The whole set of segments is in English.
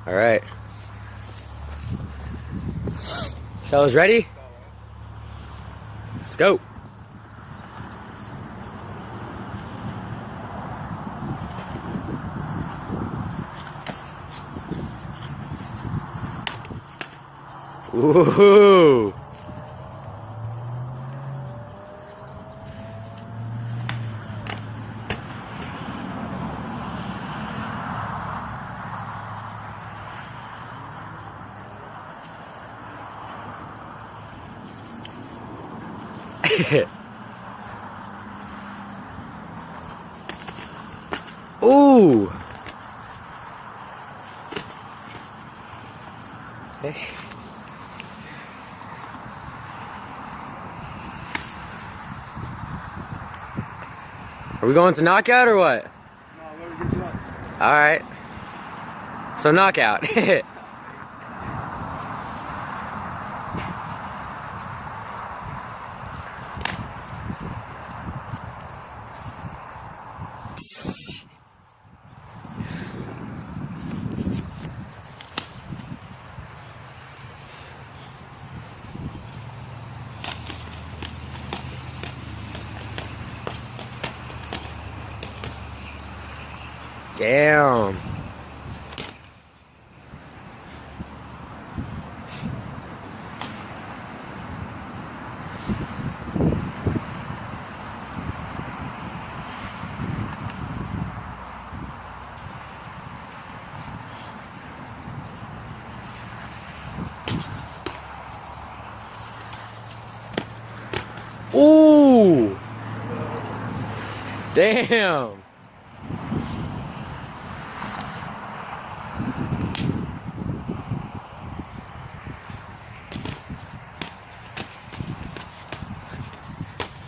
Alright. Fellas ready? Let's go. Woohoo! Ooh! Are we going to knockout or what? No, let me get you up. Alright. So knockout. Damn. Ooh. Damn.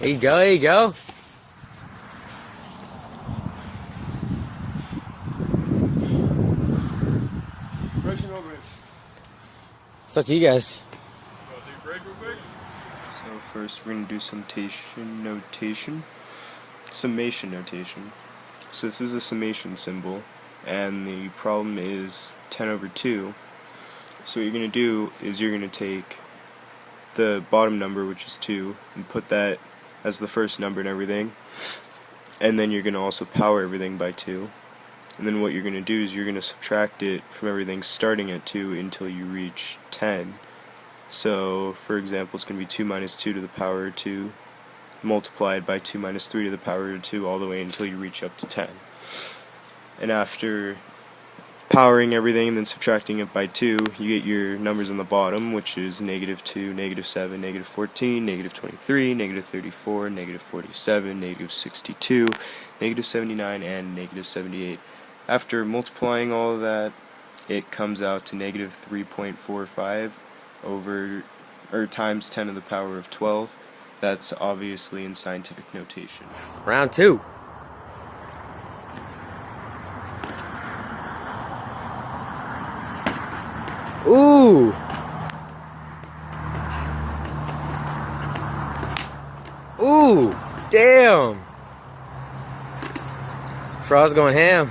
There you go, there you go. Brakes or no brakes? It's up to you guys. Want to take a break real quick? So first we're going to do summation notation. So this is a summation symbol, and the problem is 10 over 2. So what you're going to do is you're going to take the bottom number, which is 2, and put that as the first number and everything, and then you're going to also power everything by 2, and then what you're going to do is you're going to subtract it from everything starting at 2 until you reach 10. So for example, it's going to be 2 minus 2 to the power of 2 multiplied by 2 minus 3 to the power of 2 all the way until you reach up to 10. And after powering everything and then subtracting it by 2, you get your numbers on the bottom, which is negative 2, negative 7, negative 14, negative 23, negative 34, negative 47, negative 62, negative 79, and negative 78. After multiplying all of that, it comes out to negative 3.45 over, or times 10 to the power of 12. That's obviously in scientific notation. Round 2. Ooh. Ooh. Damn. Frog's going ham.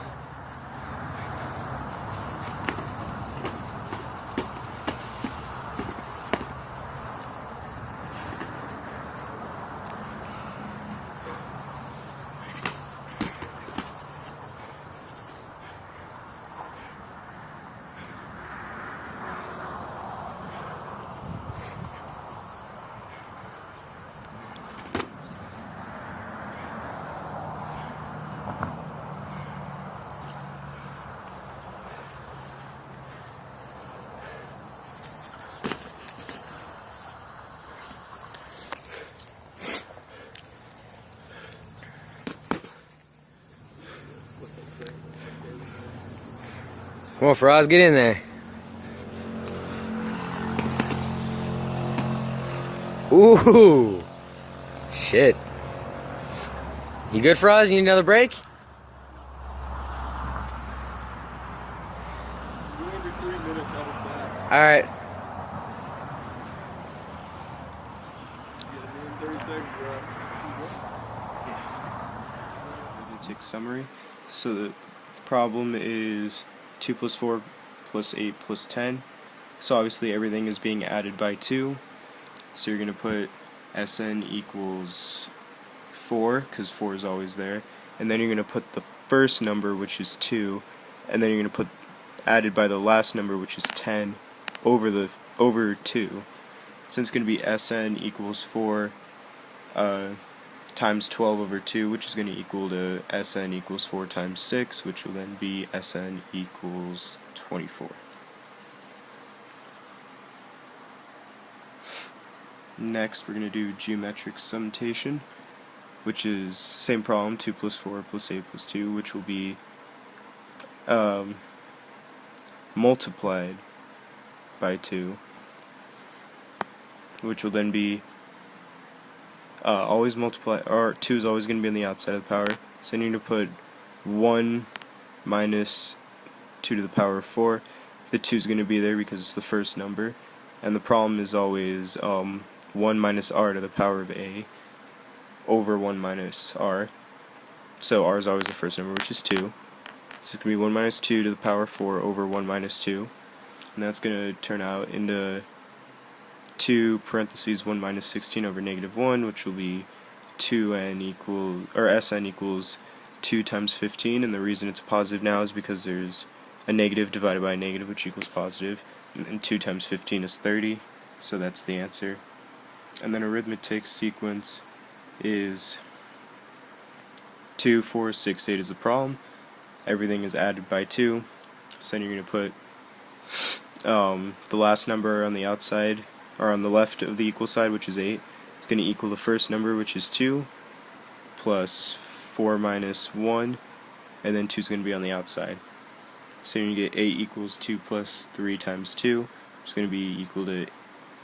Come on, Froz, get in there. Ooh. Shit. You good, Froz? You need another break? Every 3 minutes out of that. Alright. Yeah, 30 seconds, bro. Basic summary. So the problem is 2 plus 4 plus 8 plus 10. So obviously everything is being added by 2. So you're going to put Sn equals 4, because 4 is always there. And then you're going to put the first number, which is 2, and then you're going to put added by the last number, which is 10, over 2. So it's going to be Sn equals 4 times 12 over 2, which is going to equal to Sn equals 4 times 6, which will then be Sn equals 24. Next, we're going to do geometric summation, which is same problem, 2 plus 4 plus 8 plus 2, which will be multiplied by 2, which will then be always multiply, or 2 is always going to be on the outside of the power, so you need to put 1 minus 2 to the power of 4. The 2 is going to be there because it's the first number, and the problem is always 1 minus r to the power of a over 1 minus r, so r is always the first number, which is 2. So it's going to be 1 minus 2 to the power of 4 over 1 minus 2, and that's going to turn out into 2 parentheses 1 minus 16 over negative 1, which will be Sn equals 2 times 15, and the reason it's positive now is because there's a negative divided by a negative, which equals positive, and 2 times 15 is 30, so that's the answer. And then arithmetic sequence is 2, 4, 6, 8 is the problem. Everything is added by 2, so then you're going to put the last number on the outside, or on the left of the equal side, which is 8. It's going to equal the first number, which is 2, plus 4 minus 1, and then 2 is going to be on the outside. So you get 8 equals 2 plus 3 times 2, which is going to be equal to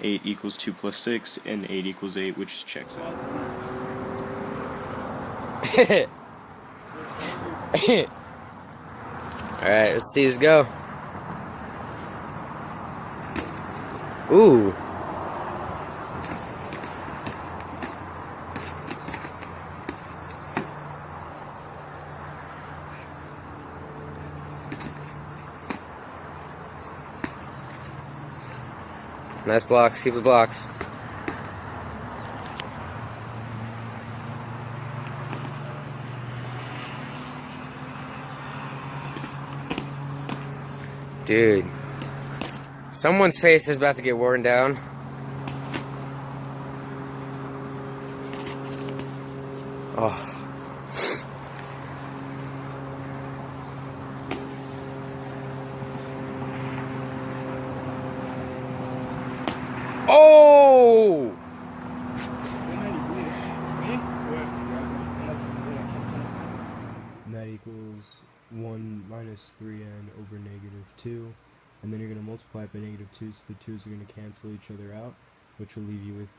8 equals 2 plus 6, and 8 equals 8, which checks out. Alright, let's see this go. Ooh. Nice blocks, keep the blocks. Dude, someone's face is about to get worn down. Oh. Oh! And that equals 1 minus 3n over negative 2, and then you're going to multiply it by negative 2, so the 2's are going to cancel each other out, which will leave you with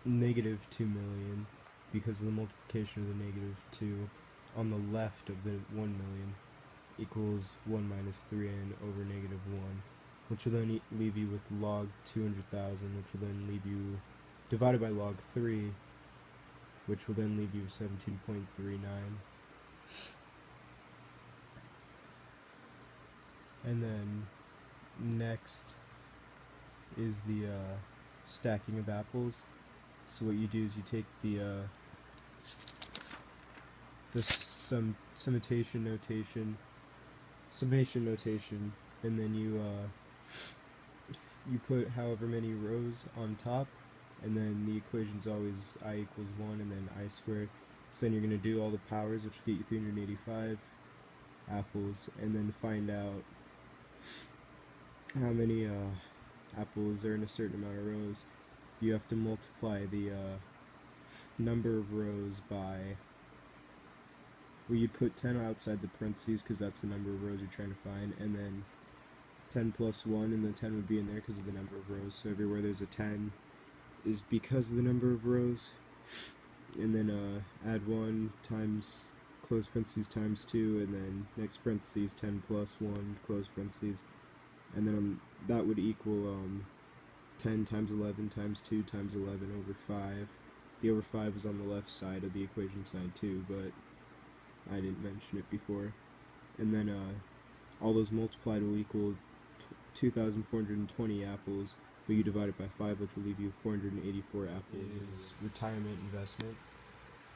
negative 2 million, because of the multiplication of the negative 2 on the left of the 1 million equals 1 minus 3n over negative 1, which will then leave you with log 200,000, which will then leave you divided by log 3, which will then leave you 17.39. And then next is the stacking of apples. So what you do is you take the summation notation, and then you put however many rows on top, and then the equation's always I equals 1 and then I squared. So then you're going to do all the powers, which will get you 385 apples, and then find out how many apples are in a certain amount of rows. You have to multiply the number of rows by, well, you put 10 outside the parentheses because that's the number of rows you're trying to find, and then 10 plus 1, and the 10 would be in there because of the number of rows. So everywhere there's a 10 is because of the number of rows, and then add 1 times close parentheses times 2, and then next parentheses 10 plus 1 close parentheses, and then that would equal 10 times 11 times 2 times 11 over 5. The over 5 is on the left side of the equation side too, but I didn't mention it before. And then all those multiplied will equal 2,420 apples, but you divide it by 5, which will leave you with 484 apples. It is retirement investment.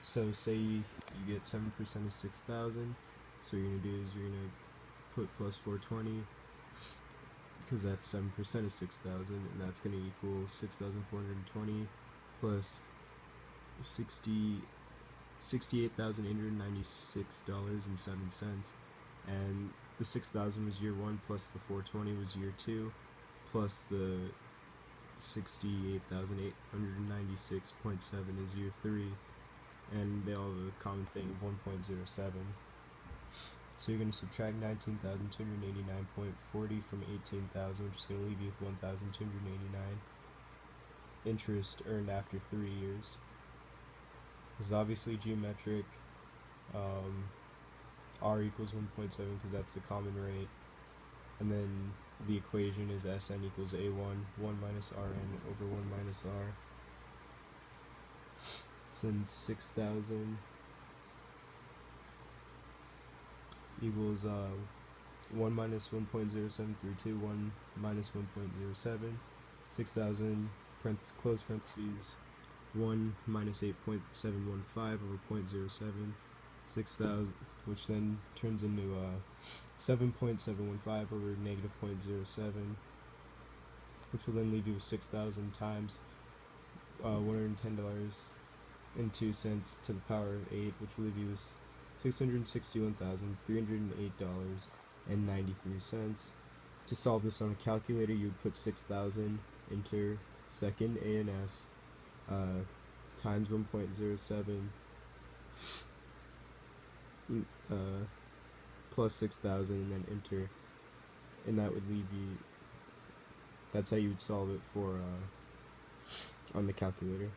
So say you get 7% of 6,000. So what you're going to do is you're going to put plus 420, because that's 7% of 6,000, and that's going to equal 6,420 plus $68,896.07. And the 6,000 was year 1, plus the 420 was year 2, plus the 68,896.7 is year 3, and they all have a common thing of 1.07. So you're going to subtract 19,289.40 from 18,000, which is going to leave you with 1,289. Interest earned after 3 years. This is obviously geometric. R equals 1.7 because that's the common rate. And then the equation is Sn equals A1, 1 minus Rn over 1 minus R. Since 6,000 equals 1 minus 1.0732, 1 minus 1.07, 6,000, close parentheses, 1 minus 8.715 over 0.07, 6,000, which then turns into 7.715 over negative 0.07, which will then leave you with 6,000 times $110.02 to the power of 8, which will leave you with $661,308.93. To solve this on a calculator, you would put 6,000, enter second A and S, times 1.07, plus 6,000, and then enter, and that would leave you, that's how you would solve it for on the calculator.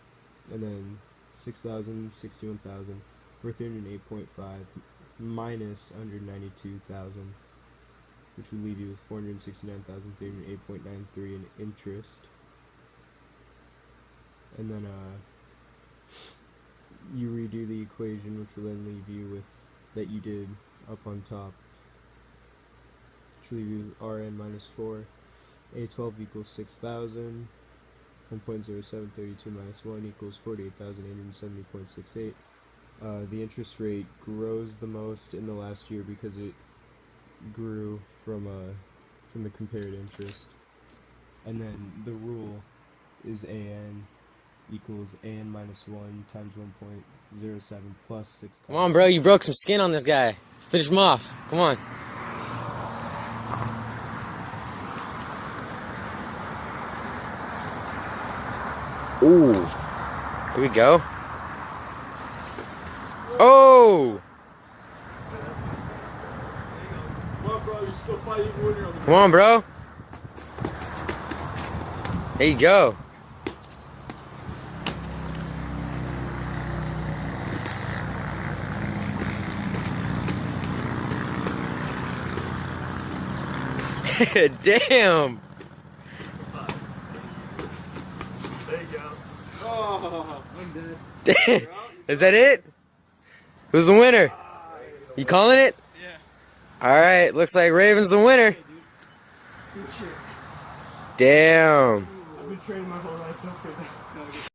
And then 6,000, 61,000, or 308.5 minus 192,000, which would leave you with 469,308.93 in interest. And then you redo the equation, which will then leave you with that you did up on top, which will leave you with Rn minus 4. A12 equals 6,000. 1.0732 minus 1 equals 48,870.68. The interest rate grows the most in the last year because it grew from the compared interest. And then the rule is AN equals AN minus 1 times 1.07 plus 6,000. Come on, bro, you broke some skin on this guy. Finish him off. Come on. Ooh. Here we go. Oh! Come on, bro. You still fight even when you're on the Come on, bro. There you go. Damn. There you go. Oh, I'm dead. Damn. Is that it? Who's the winner? You calling it? Yeah. Alright, looks like Raven's the winner. Good shit. Damn. I've been training my whole life.